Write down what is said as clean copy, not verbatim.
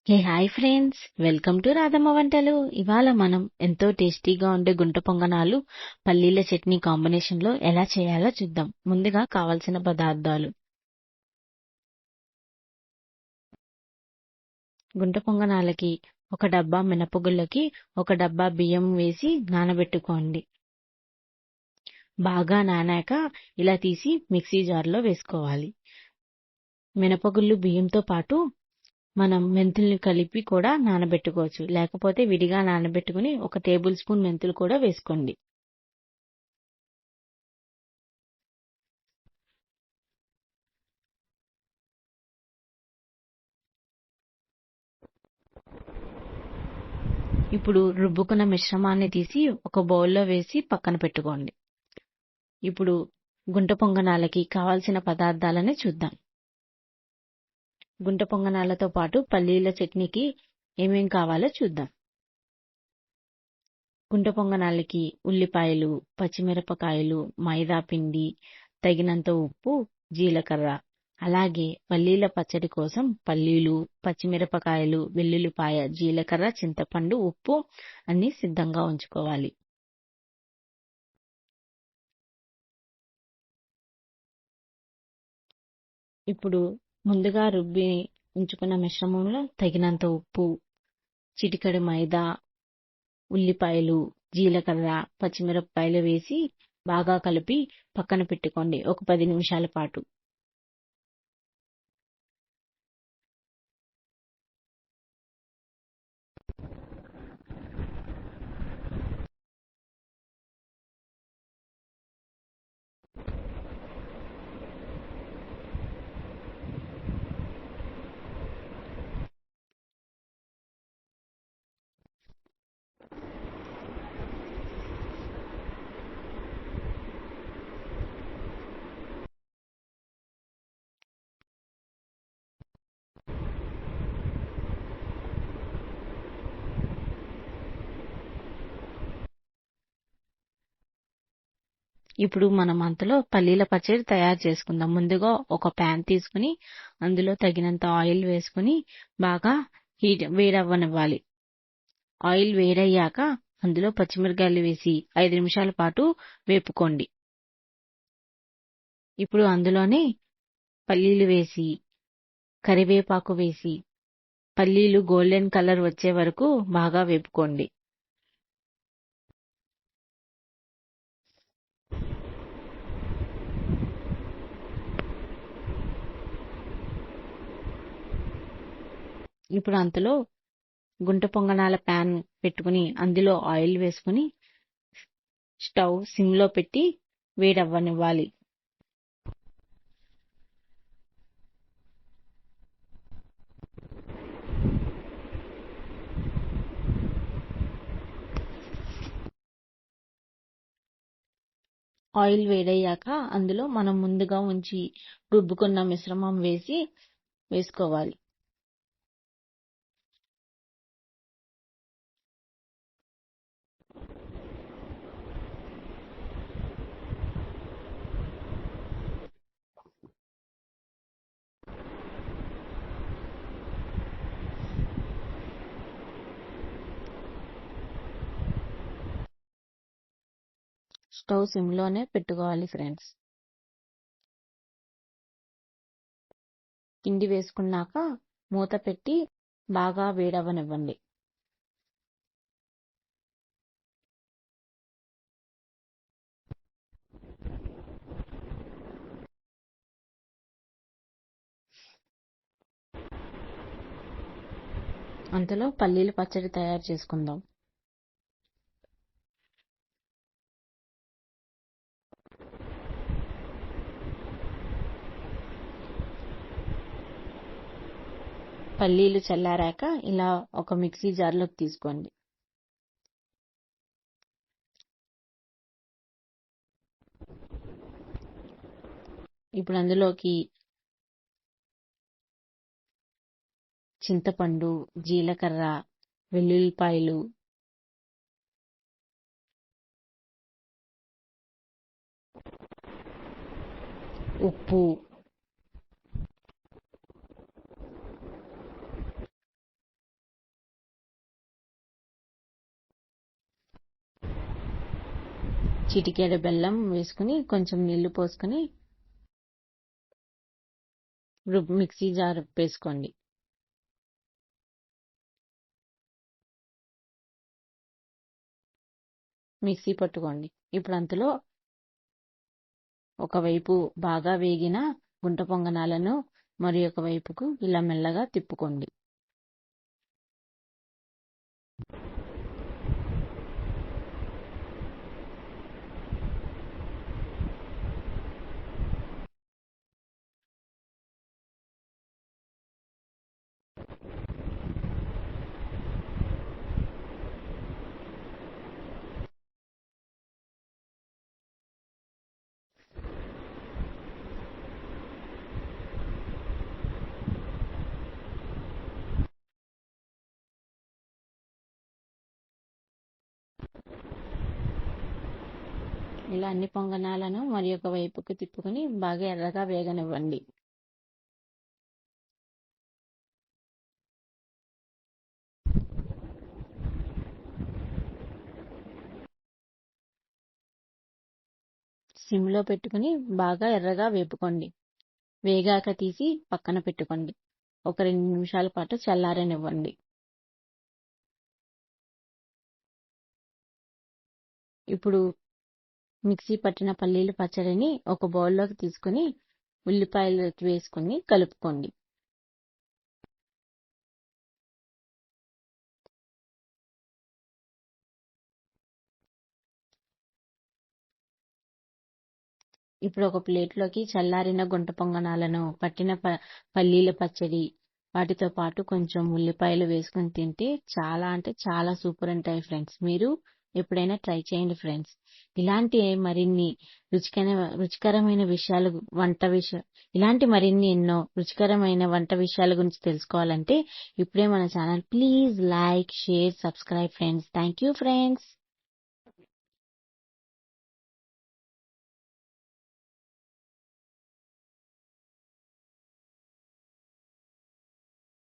Hi friends, welcome to Radhamma వంటలు. ఇవాళ మనం ఎంతో టేస్టీగా ఉండే గుంట పొంగనాలు పల్లీల చట్నీ కాంబినేషన్ లో ఎలా చేయాలో చూద్దాం. ముందుగా కావలసిన పదార్థాలు: గుంట పొంగనాలకి ఒక డబ్బా మినపగుళ్ళకి ఒక డబ్బా బియ్యం వేసి నానబెట్టుకోండి. బాగా నానాక ఇలా తీసి మిక్సీ జార్లో వేసుకోవాలి. మినపగుళ్ళు బియ్యంతో పాటు మనం మెంతుల్ని కలిపి కూడా నానబెట్టుకోవచ్చు, లేకపోతే విడిగా నానబెట్టుకుని 1 టేబుల్ స్పూన్ మెంతులు కూడా వేసుకోండి. ఇప్పుడు రుబ్బుకున్న మిశ్రమాన్ని తీసి ఒక బౌల్లో వేసి పక్కన పెట్టుకోండి. ఇప్పుడు గుంట పొంగనాలకి కావాల్సిన పదార్థాలని చూద్దాం. గుంట పొంగనాలతో పాటు పల్లీల చట్నీకి ఏమేం కావాలో చూద్దాం. గుంట పొంగనాలకి ఉల్లిపాయలు, పచ్చిమిరపకాయలు, మైదా పిండి, తగినంత ఉప్పు, జీలకర్ర, అలాగే పల్లీల పచ్చడి కోసం పల్లీలు, పచ్చిమిరపకాయలు, వెల్లుల్లిపాయ, జీలకర్ర, చింతపండు, ఉప్పు అన్ని సిద్ధంగా ఉంచుకోవాలి. ఇప్పుడు ముందుగా రుబ్బి ఉంచుకున్న మిశ్రమంలో తగినంత ఉప్పు, చిటికెడు మైదా, ఉల్లిపాయలు, జీలకర్ర, పచ్చిమిరపకాయలు వేసి బాగా కలిపి పక్కన పెట్టుకోండి ఒక 10 నిమిషాల పాటు. ఇప్పుడు మనం అంతలో పల్లీల పచ్చడి తయారు చేసుకుందాం. ముందుగా ఒక ప్యాన్ తీసుకుని అందులో తగినంత ఆయిల్ వేసుకుని బాగా వేడవ్వనివ్వాలి. ఆయిల్ వేడయ్యాక అందులో పచ్చిమిరకాయలు వేసి 5 నిమిషాల పాటు వేపుకోండి. ఇప్పుడు అందులోనే పల్లీలు వేసి, కరివేపాకు వేసి, పల్లీలు గోల్డెన్ కలర్ వచ్చే వరకు బాగా వేపుకోండి. ఇప్పుడు అంతలో గుంట పొంగనాల ప్యాన్ పెట్టుకుని అందులో ఆయిల్ వేసుకుని స్టవ్ సిమ్లో పెట్టి వేడవ్వనివ్వాలి. ఆయిల్ వేడయ్యాక అందులో మనం ముందుగా ఉంచి రుబ్బుకున్న మిశ్రమం వేసుకోవాలి. స్టవ్ సిమ్లోనే పెట్టుకోవాలి ఫ్రెండ్స్. పిండి వేసుకున్నాక మూత పెట్టి బాగా వేడవ్వనివ్వండి. అంతలో పల్లీల పచ్చడి తయారు చేసుకుందాం. పల్లీలు చల్లారాక ఇలా ఒక మిక్సీ జార్లోకి తీసుకోండి. ఇప్పుడు అందులోకి చింతపండు, జీలకర్ర, వెల్లుల్లిపాయలు, ఉప్పు, చిటికెడు బెల్లం వేసుకుని కొంచెం నీళ్లు పోసుకుని మిక్సీ జార్ వేసుకోండి. మిక్సీ పట్టుకోండి. ఇప్పుడు అందులో ఒకవైపు బాగా వేగిన గుంట పొంగనాలను మరి ఒక వైపుకు ఇలా మెల్లగా తిప్పుకోండి. ఇలా అన్ని పొంగనాలను మరి ఒక వైపుకు తిప్పుకొని బాగా ఎర్రగా వేగనివ్వండి. సిమ్లో పెట్టుకుని బాగా ఎర్రగా వేపుకోండి. వేగాక తీసి పక్కన పెట్టుకోండి. ఒక 2 నిమిషాల పాటు చల్లారనివ్వండి. ఇప్పుడు మిక్సీ పట్టిన పల్లీల పచ్చడిని ఒక బౌల్లోకి తీసుకుని ఉల్లిపాయలు వేసుకుని కలుపుకోండి. ఇప్పుడు ఒక ప్లేట్లోకి చల్లారిన గుంట పొంగనాలను, పట్టిన పల్లీల పచ్చడి, వాటితో పాటు కొంచెం ఉల్లిపాయలు వేసుకుని తింటే చాలా అంటే చాలా సూపర్ ఉంటాయి ఫ్రెండ్స్. మీరు ఎప్పుడైనా ట్రై చేయండి ఫ్రెండ్స్. ఇలాంటి మరిన్ని రుచికరమైన విషయాలు ఇలాంటి మరిన్ని ఎన్నో రుచికరమైన వంట విషయాల గురించి తెలుసుకోవాలంటే ఇప్పుడే మన channel please like, share, subscribe friends. Thank you friends.